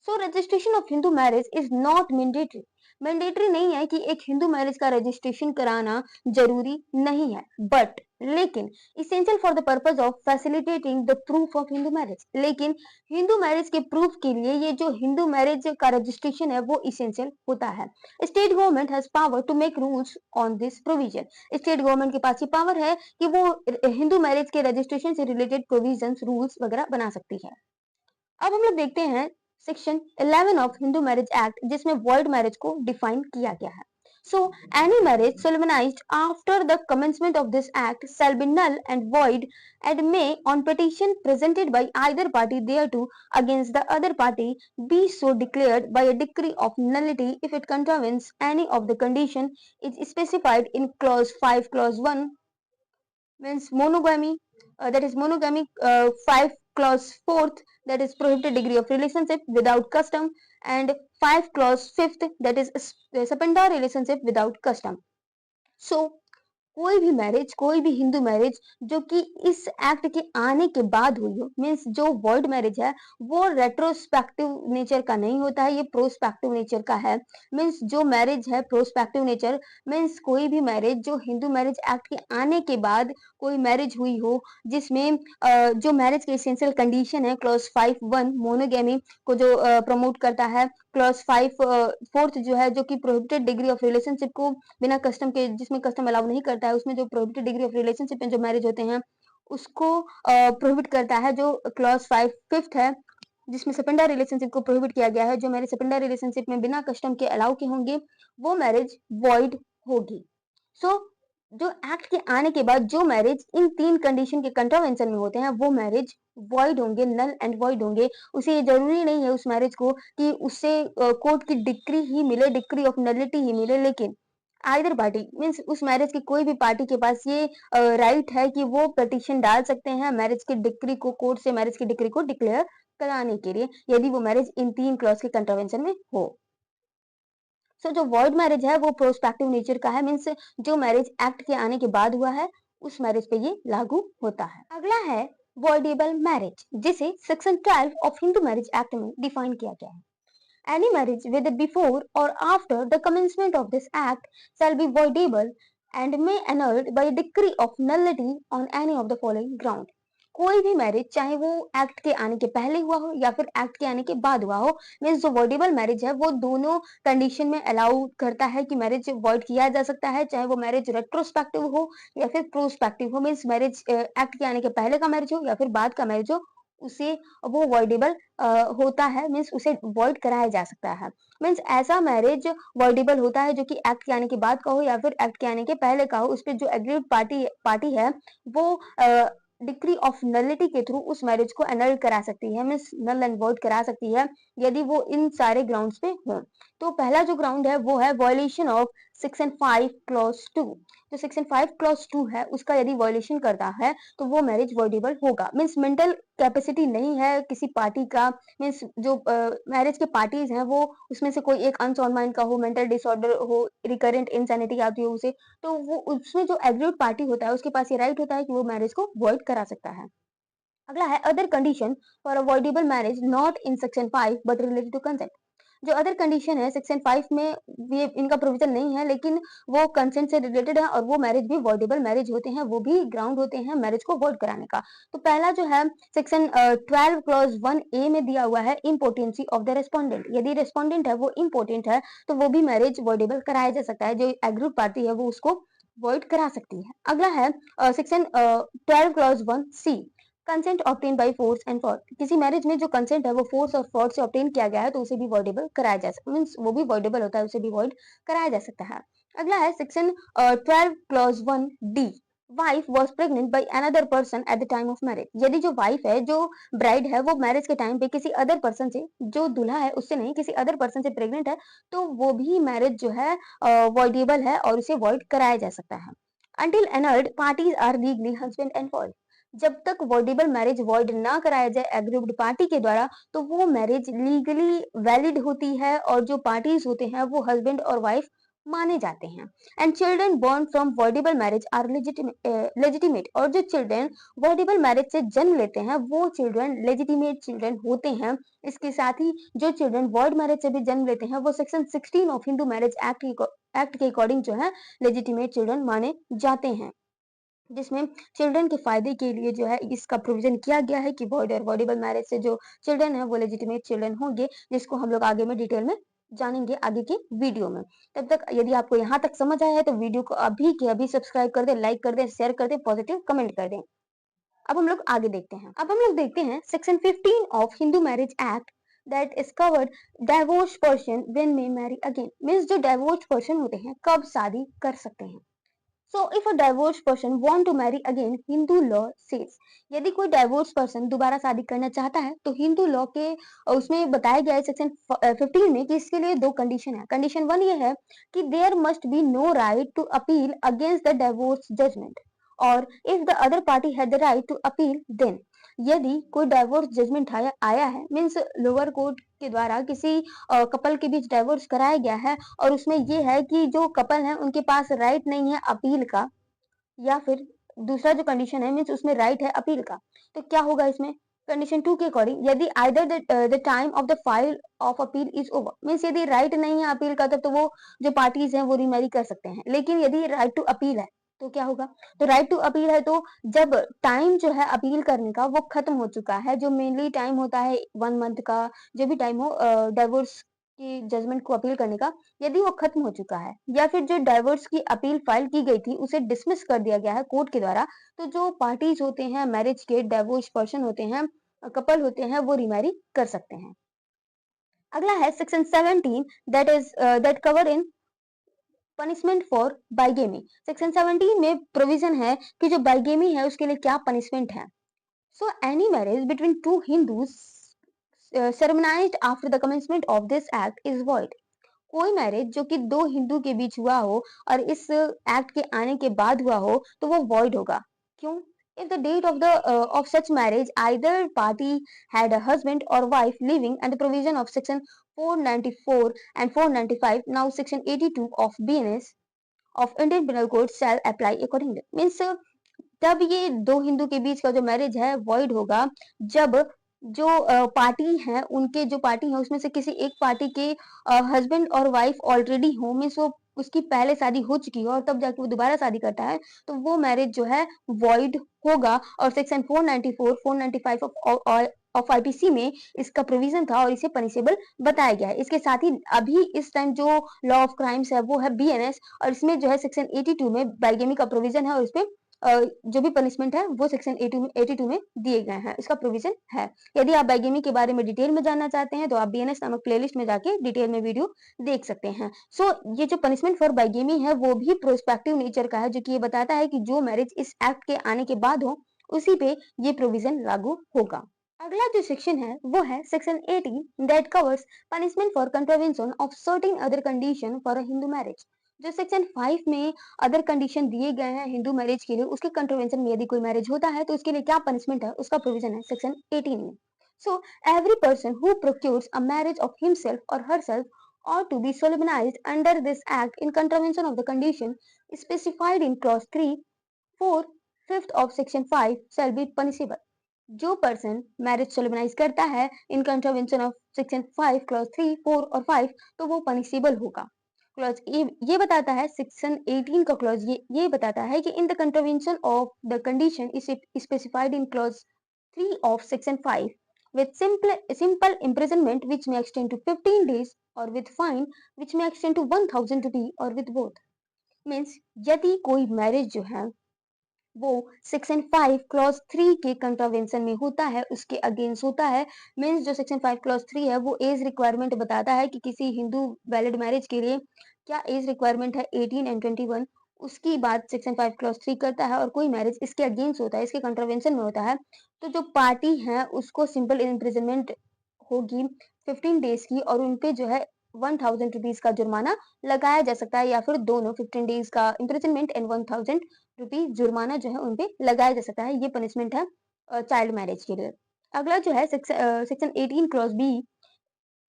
So registration of Hindu marriage is not mandatory. Mandatory नहीं है कि एक हिंदू मैरिज का रजिस्ट्रेशन कराना जरूरी नहीं है, बट लेकिन essential for the purpose of facilitating the proof of Hindu marriage. लेकिन हिंदू मैरिज के प्रूफ के लिए ये जो हिंदू मैरिज का रजिस्ट्रेशन है वो इसेंशियल होता है। State government has power to make rules on this provision. State government के पास ये पावर है कि वो हिंदू मैरिज के रजिस्ट्रेशन से रिलेटेड प्रोविजन रूल्स वगैरह बना सकती है। अब हम लोग देखते हैं section 11 of Hindu marriage act जिसमें वर्ल्ड मैरिज को डिफाइन किया गया है। So, any marriage solemnized after the commencement of this act shall be null and void and may, on petition presented by either party thereto against the other party, be so declared by a decree of nullity if it contravenes any of the condition is specified in clause 5 clause 1 means monogamy, that is monogamy, 5 clause 4th that is prohibited degree of relationship without custom, and 5 clause 5th that is secondary relationship without custom. So कोई भी मैरिज, कोई भी हिंदू मैरिज जो कि इस एक्ट के आने के बाद हुई हो, मीन्स जो वर्ल्ड मैरिज है वो रेट्रोस्पेक्टिव नेचर का नहीं होता है, ये प्रोस्पेक्टिव नेचर का है। मीन्स जो मैरिज है प्रोस्पेक्टिव नेचर, मीन्स कोई भी मैरिज जो हिंदू मैरिज एक्ट के आने के बाद कोई मैरिज हुई हो जिसमें जो मैरिज के एसेंशियल कंडीशन है क्लॉज 5(1) मोनोगेमी को जो प्रमोट करता है, क्लॉज 5(4) जो है जो कि प्रोहिबिटेड डिग्री ऑफ रिलेशनशिप को बिना कस्टम के, जिसमें कस्टम अलाउ नहीं करता है, उसमें जो प्रोहिबिटेड डिग्री ऑफ रिलेशनशिप में जो मैरिज होते हैं उसको प्रोहिबिट करता है। जो क्लॉज 5(5) है जिसमें सेकेंडरी रिलेशनशिप को प्रोहिबिट किया गया है, जो मैरिज सेकेंडरी रिलेशनशिप में बिना कस्टम के अलाउ के होंगे वो मैरिज वॉइड होगी। सो जो एक्ट के आने के बाद जो मैरिज इन 3 कंडीशन के कंट्रावेंशन में होते हैं वो मैरिज वॉइड होंगे, नल एंड वॉइड होंगे। उसे ये जरूरी नहीं है उस मैरिज को कि उससे कोर्ट की डिक्री ही मिले, डिक्री ऑफ नलिटी ही मिले, लेकिन आइदर पार्टी मीन्स उस मैरिज की कोई भी पार्टी के पास ये राइट है कि वो पिटीशन डाल सकते हैं मैरिज की डिक्री को, कोर्ट से मैरिज की डिक्री को डिक्लेयर कराने के लिए यदि वो मैरिज इन 3 क्लॉज के कंट्रावेंशन में हो। सो जो वॉइड मैरिज है वो प्रोस्पेक्टिव नेचर का है, मीन्स जो मैरिज एक्ट के आने के बाद हुआ है उस मैरिज पे ये लागू होता है। अगला है वॉइडेबल मैरिज जिसे section 12 of Hindu marriage act में डिफाइन किया गया है। Any marriage whether before or after the commencement of this act shall be voidable and may annulled by a decree of nullity on any of the following ground. कोई भी मैरिज चाहे वो एक्ट के आने के पहले हुआ हो या फिर एक्ट के आने के बाद हुआ हो, मीन्स जो वॉइडेबल मैरिज है वो दोनों कंडीशन में अलाउ करता है कि मैरिज वॉइड किया जा सकता है, चाहे वो मैरिज रेट्रोस्पेक्टिव हो या फिर प्रोस्पेक्टिव हो। मीन्स मैरिज एक्ट के आने के पहले का मैरिज हो या फिर बाद का मैरिज हो उसे वो वॉइडेबल होता है, मीन्स उसे वॉइड कराया जा सकता है। मीन्स ऐसा मैरिज वॉइडेबल होता है जो कि एक्ट के आने के बाद का हो या फिर एक्ट के आने के पहले का हो, उस पर जो एग्रीड पार्टी है वो डिक्री ऑफ नलिटी के थ्रू उस मैरिज को एनल करा सकती है, मीन्स नल एंड वॉइड करा सकती है यदि वो इन सारे ग्राउंड्स पे हो। तो पहला जो ग्राउंड है वो है वॉयलेशन ऑफ सेक्शन 5 क्लॉज 2। जो सेक्शन 5 क्लॉज 2 है उसका यदि वायलेशन करता है तो वो मैरिज वॉइडेबल होगा। मीन्स मेंटल कैपेसिटी नहीं है किसी पार्टी का, मीन्स जो मैरिज के पार्टीज हैं वो उसमें से कोई एक अनसाउंड माइंड का हो, मेंटल डिसऑर्डर हो, रिकरेंट इंसैनिटी आती हो उसे, तो वो उसमें जो एग्रीड पार्टी होता है उसके पास ये राइट होता है कि वो मैरिज को वॉइड करा सकता है। अगला है other condition for avoidable marriage not in section 5 but related to consent. जो अदर कंडीशन है सेक्शन 5 में ये इनका प्रोविजन नहीं है, लेकिन वो कंसेंट से रिलेटेड है और वो मैरिज भी वॉइडेबल मैरिज होते हैं, वो भी ग्राउंड होते हैं मैरिज को वॉइड कराने का। तो पहला जो है सेक्शन 12 क्लॉज 1A में दिया हुआ है इम्पोर्टेंसी ऑफ द रेस्पोंडेंट। यदि रेस्पोंडेंट है वो इम्पोर्टेंट है तो वो भी मैरिज वॉइडेबल कराया जा सकता है, जो एग्रीड पार्टी है वो उसको वॉइड करा सकती है। अगला है section 12 clause 1C, consent obtain by force and fraud. किसी मैरिज में जो कंसेंट है वो फोर्स और फ्रॉड से ऑब्टेन किया गया है तो उसे भी वॉइडेबल कराया जा सकता है, मींस वो भी वॉइडेबल होता है, उसे भी वॉइड कराया जा सकता है। अगला है section 12 clause 1D, wife was pregnant by another person at the time of marriage. यदि जो वाइफ है, जो ब्राइड है, वो मैरिज के टाइम पे किसी अदर पर्सन से, जो दूल्हा है उससे नहीं, किसी अदर पर्सन से प्रेग्नेंट है तो वो भी मैरिज जो है वॉइडेबल है और उसे वॉइड कराया जा सकता है। Until annulled, parties are legally husband and wife. जब तक वॉइडेबल मैरिज वॉइड ना कराया जाए एग्रीड पार्टी के द्वारा तो वो मैरिज लीगली वैलिड होती है और जो पार्टीज होते हैं वो हस्बैंड और वाइफ माने जाते हैं। And children born from voidable marriage are legitimate. और जो चिल्ड्रन वॉइडेबल मैरिज से जन्म लेते हैं वो चिल्ड्रन लेजिटिमेट चिल्ड्रन होते हैं। इसके साथ ही जो चिल्ड्रन वॉइड मैरिज से भी जन्म लेते हैं वो section 16 of Hindu marriage act के अकॉर्डिंग जो है लेजिटिमेट चिल्ड्रन माने जाते हैं, जिसमें चिल्ड्रन के फायदे के लिए जो है इसका प्रोविजन किया गया है कि वॉइड और वॉइडेबल मैरिज से जो चिल्ड्रन है वो लेजिटिमेट चिल्ड्रन होंगे, जिसको हम लोग आगे में डिटेल में जानेंगे आगे के वीडियो में। तब तक यदि आपको यहाँ तक समझ आया है तो वीडियो को अभी के अभी सब्सक्राइब कर दे, लाइक कर दे, शेयर कर दे, पॉजिटिव कमेंट कर दे। अब हम लोग आगे देखते हैं। अब हम लोग देखते हैं section 15 of Hindu marriage act that is covered divorce person when may marry again. Means जो डाइवोर्स पर्सन होते हैं कब शादी कर सकते हैं। So if a divorced person want to marry again, Hindu law says, यदि कोई divorced person दोबारा शादी करना चाहता है तो हिंदू लॉ के उसमें बताया गया है सेक्शन 15 में कि इसके लिए दो कंडीशन है। कंडीशन 1 ये है कि there must be no right to appeal against the divorce judgement, और if the other party had the right to appeal then. यदि कोई डाइवोर्स जजमेंट आया है, मीन्स लोअर कोर्ट के द्वारा किसी कपल के बीच डाइवोर्स कराया गया है और उसमें ये है कि जो कपल है उनके पास राइट नहीं है अपील का, या फिर दूसरा जो कंडीशन है मीन्स उसमें राइट है अपील का, तो क्या होगा इसमें कंडीशन 2 के अकॉर्डिंग, यदि either the time of the file of appeal is over, means यदि राइट नहीं है अपील का तब तो वो जो पार्टीज हैं वो रिमैरी कर सकते हैं। लेकिन यदि राइट टू अपील है तो क्या होगा, तो राइट टू अपील है तो जब टाइम जो है अपील करने का वो खत्म हो चुका है, जो मेनली टाइम होता है 1 मंथ का, जो भी टाइम हो डाइवोर्स की जजमेंट को अपील करने का, यदि वो खत्म हो चुका है या फिर जो डाइवोर्स की अपील फाइल की गई थी उसे डिसमिस कर दिया गया है कोर्ट के द्वारा, तो जो पार्टीज होते हैं मैरिज के, डाइवोर्स पर्सन होते हैं, कपल होते हैं, वो रिमैरी कर सकते हैं। अगला है section 17 that cover in punishment for bigamy. Section 17 में प्रोविजन है कि जो बाइगेमी है उसके लिए क्या पनिशमेंट है। So any marriage between two Hindus sermonized after the commencement of this act is void। कोई मैरिज जो कि दो हिंदू के बीच हुआ हो और इस एक्ट के आने के बाद हुआ हो तो वो वॉइड होगा। क्यों? If the date of such marriage either party had a husband or wife living and the provision of section 494 and 495, now section 82 of BNS of Indian Penal Code shall apply accordingly। Means तब ये दो हिंदू के बीच का जो मैरिज है वॉइड होगा जब जो पार्टी है, उनके जो पार्टी है उसमें से किसी एक पार्टी के हस्बैंड और वाइफ ऑलरेडी हो, मीन्स वो उसकी पहले शादी हो चुकी है और तब जाके वो दोबारा शादी करता है तो वो मैरिज जो है वॉइड होगा। और सेक्शन 494 495 ऑफ आईपीसी में इसका प्रोविजन था और इसे पनिशेबल बताया गया है। इसके साथ ही अभी इस टाइम जो लॉ ऑफ क्राइम्स है वो है बीएनएस और इसमें जो है सेक्शन 82 में बाइगेमी का प्रोविजन है और इसमें जो भी पनिशमेंट है वो सेक्शन 82 में दिए गए हैं, इसका प्रोविजन है। यदि आप बाइगेमी के बारे में डिटेल में जानना चाहते हैं तो आप बीएनएस नामक प्लेलिस्ट में जाके डिटेल में वीडियो देख सकते हैं। सो ये जो पनिशमेंट फॉर बाइगेमी है वो भी प्रोस्पेक्टिव नेचर का है, जो कि ये बताता है कि जो मैरिज इस एक्ट के आने के बाद हो उसी पे ये प्रोविजन लागू होगा। अगला जो सेक्शन है वो है section 18 that covers punishment for contravention of certain other condition for a Hindu marriage. जो सेक्शन 5 में अदर कंडीशन दिए गए हैं हिंदू मैरिज के लिए, उसके कंट्रोवेंशन में यदि कोई मैरिज होता है तो उसके लिए क्या पनिशमेंट है, उसका प्रोविजन है सेक्शन 18 में। So every person who procures a marriage of himself or herself or to be solemnized under this act in contravention of the condition specified in clause 3, 4, 5th of section 5 shall be punishable। जो पर्सन मैरिज सोलेमनाइज करता है इन कंट्रावेंशन ऑफ सेक्शन 5 क्लॉज 3, 4 और 5 तो वो पनिशेबल होगा। क्लॉज ये बताता है सेक्शन 18 का क्लॉज ये बताता है कि in the contravention of the condition is specified in clause 3 of section 5 with simple imprisonment which may extend to 15 days or with fine which may extend to 1000 rupee or with both। Means यदि कोई मैरिज जो है वो सेक्शन 5 क्लॉज 3 के कंट्रावेंशन में होता है, उसके अगेंस्ट होता है, मीन्स जो सेक्शन 5 क्लॉज 3 है वो एज रिक्वायरमेंट बताता है कि किसी हिंदू वैलिड मैरिज के लिए क्या एज रिक्वायरमेंट है 18 एंड 21, उसकी बात सेक्शन 5 क्लॉज 3 करता है और कोई मैरिज इसके अगेंस्ट होता है, इसके कंट्रावेंशन में होता है, तो जो पार्टी है उसको सिंपल इम्प्रिजनमेंट होगी 15 डेज की और उनपे जो है 1000 रुपीज का जुर्माना लगाया जा सकता है या फिर दोनों 15 डेज का इम्प्रिजनमेंट एंड 1000 रुपीज जुर्माना जो है उनपे लगाया जा सकता है। ये पनिशमेंट है चाइल्ड मैरिज के लिए। अगला जो है section 18 clause B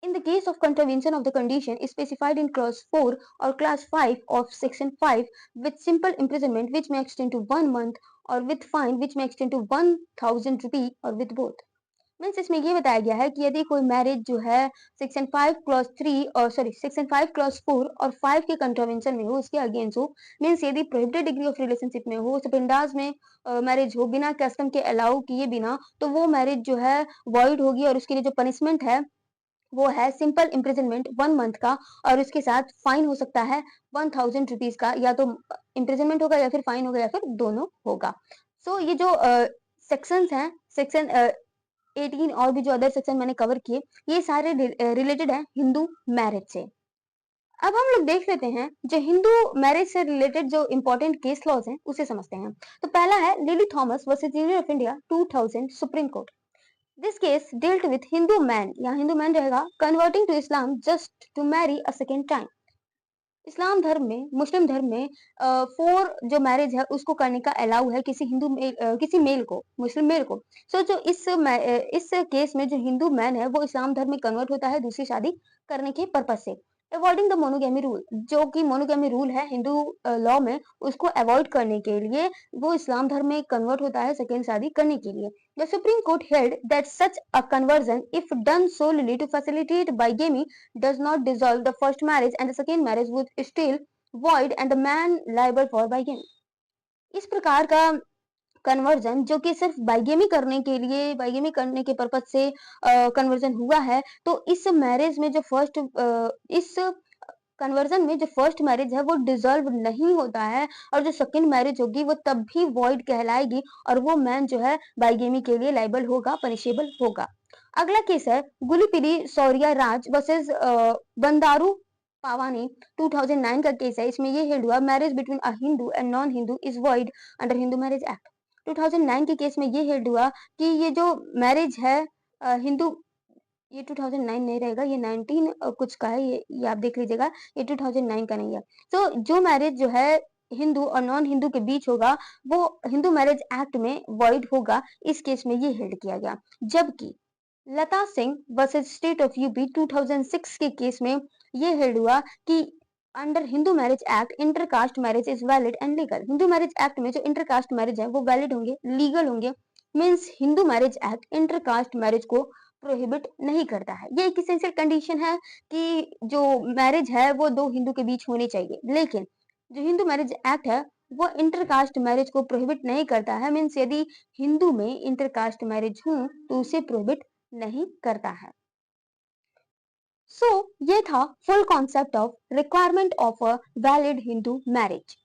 in the case of contravention of the condition specified in clause 4 or clause 5 of section 5 with simple imprisonment which may extend to 1 month or with fine which may extend to 1000 rupee or with both। Means इसमें ये बताया गया है कि यदि कोई मैरिज जो है सेक्शन 5 क्लॉज 3 और सॉरी सेक्शन 5 क्लॉज 4 और 5 के कंट्रावेंशन में हो, उसके अगेंस्ट हो, मीन्स यदि प्रोहिबिटेड डिग्री ऑफ रिलेशनशिप में हो, सपिंडाज में मैरिज हो बिना कस्टम के अलाउ किए बिना, तो वो मैरिज जो है वॉइड होगी और उसके लिए जो पनिशमेंट है वो है सिंपल इम्प्रिजनमेंट 1 मंथ का और उसके साथ फाइन हो सकता है 1000 रुपीज का, या तो इम्प्रिजनमेंट होगा या फिर फाइन होगा या फिर दोनों होगा। सो ये जो सेक्शंस हैं सेक्शन 18 और भी जो अदर सेक्शन मैंने कवर किए, ये सारे रिलेटेड है हिंदू मैरिज से। अब हम लोग देख लेते हैं जो हिंदू मैरिज से रिलेटेड जो इंपॉर्टेंट केस लॉज हैं उसे समझते हैं। तो पहला है Lily Thomas versus Union of India 2000 Supreme Court. This case dealt with Hindu man, यहाँ हिंदू मैन रहेगा, converting to Islam just to marry a second time. इस्लाम धर्म में, मुस्लिम धर्म में फोर जो मैरिज है उसको करने का अलाउ है किसी किसी मेल को, मुस्लिम मेल को। सो जो इस केस में जो हिंदू मैन है वो इस्लाम धर्म में कन्वर्ट होता है दूसरी शादी करने के पर्पज से, अवॉइडिंग द मोनोगेमी रूल, जो कि मोनोगेमी रूल है हिंदू लॉ में, उसको अवॉइड करने के लिए वो इस्लाम धर्म में कन्वर्ट होता है सेकेंड शादी करने के लिए। The Supreme Court held that such a conversion, if done solely to facilitate bigamy, does not dissolve the first marriage and the second marriage would still void and the man liable for bigamy। इस प्रकार का कन्वर्जन जो कि सिर्फ बाइगेमी करने के पर्पज से कन्वर्जन हुआ है, तो इस मैरिज में जो फर्स्ट इस कन्वर्जन में जो फर्स्ट मैरिज है वो डिसॉल्व नहीं होता है और जो सेकंड मैरिज होगी वो तब भी वॉइड कहलाएगी और वो मैन जो है बाइगेमी के लिए लाइबल होगा, पनिशेबल होगा। अगला केस है गुलिपिरी सौरिया राज वर्सेस बंदारू पावानी 2009 का केस है। इसमें ये हेल्ड हुआ marriage between a Hindu and non Hindu is void under Hindu marriage act. 2009 के केस में ये हेल्ड हुआ कि ये जो मैरिज है हिंदू, ये 2009 नहीं रहेगा, ये 19 कुछ का है, ये आप देख लीजिएगा, ये 2009 का नहीं है। तो जो मैरिज जो है हिंदू और नॉन हिंदू के बीच होगा वो हिंदू मैरिज एक्ट में वॉइड होगा, इस केस में ये हेल्ड किया गया। जबकि Lata Singh versus state of UP 2006 के केस में ये हेल्ड हुआ कि under Hindu marriage act intercaste marriage is valid and legal. Hindu marriage act में जो इंटरकास्ट मैरिज है वो वैलिड होंगे, लीगल होंगे। Means Hindu marriage act intercaste marriage को प्रोहिबिट नहीं करता है। ये एक इसेंशियल कंडीशन है कि जो मैरिज है वो दो हिंदू के बीच होनी चाहिए, लेकिन जो हिंदू मैरिज एक्ट है वो इंटरकास्ट मैरिज को प्रोहिबिट नहीं करता है। मीन्स यदि हिंदू में इंटरकास्ट मैरिज हो तो उसे प्रोहिबिट नहीं करता है। सो ये था full concept of requirement of a valid Hindu marriage.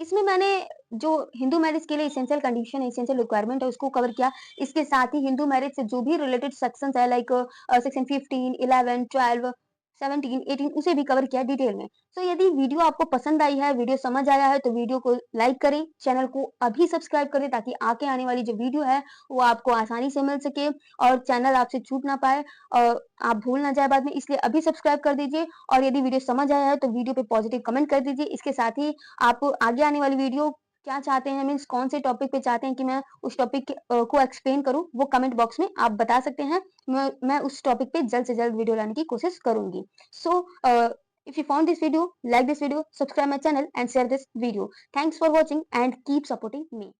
इसमें मैंने जो हिंदू मैरिज के लिए इसेंशियल कंडीशन है, इसेंशियल रिक्वायरमेंट है, उसको कवर किया। इसके साथ ही हिंदू मैरिज से जो भी रिलेटेड सेक्शंस है लाइक सेक्शन 15, 11, 12 17, 18 उसे भी कवर किया डिटेल में। तो यदि वीडियो आपको पसंद आई है, वीडियो समझ आया है तो वीडियो को लाइक करें, चैनल को अभी सब्सक्राइब करें ताकि आगे आने वाली जो वीडियो है वो आपको आसानी से मिल सके और चैनल आपसे छूट ना पाए और आप भूल ना जाए बाद में, इसलिए अभी सब्सक्राइब कर दीजिए। और यदि वीडियो समझ आया है तो वीडियो पे पॉजिटिव कमेंट कर दीजिए। इसके साथ ही आप आगे आने वाली वीडियो क्या चाहते हैं, मीन्स कौन से टॉपिक पे चाहते हैं कि मैं उस टॉपिक को एक्सप्लेन करूं, वो कमेंट बॉक्स में आप बता सकते हैं। मैं उस टॉपिक पे जल्द से जल्द वीडियो लाने की कोशिश करूंगी। सो if you found this video, like this video, subscribe my channel and share this video. Thanks for watching and keep supporting me.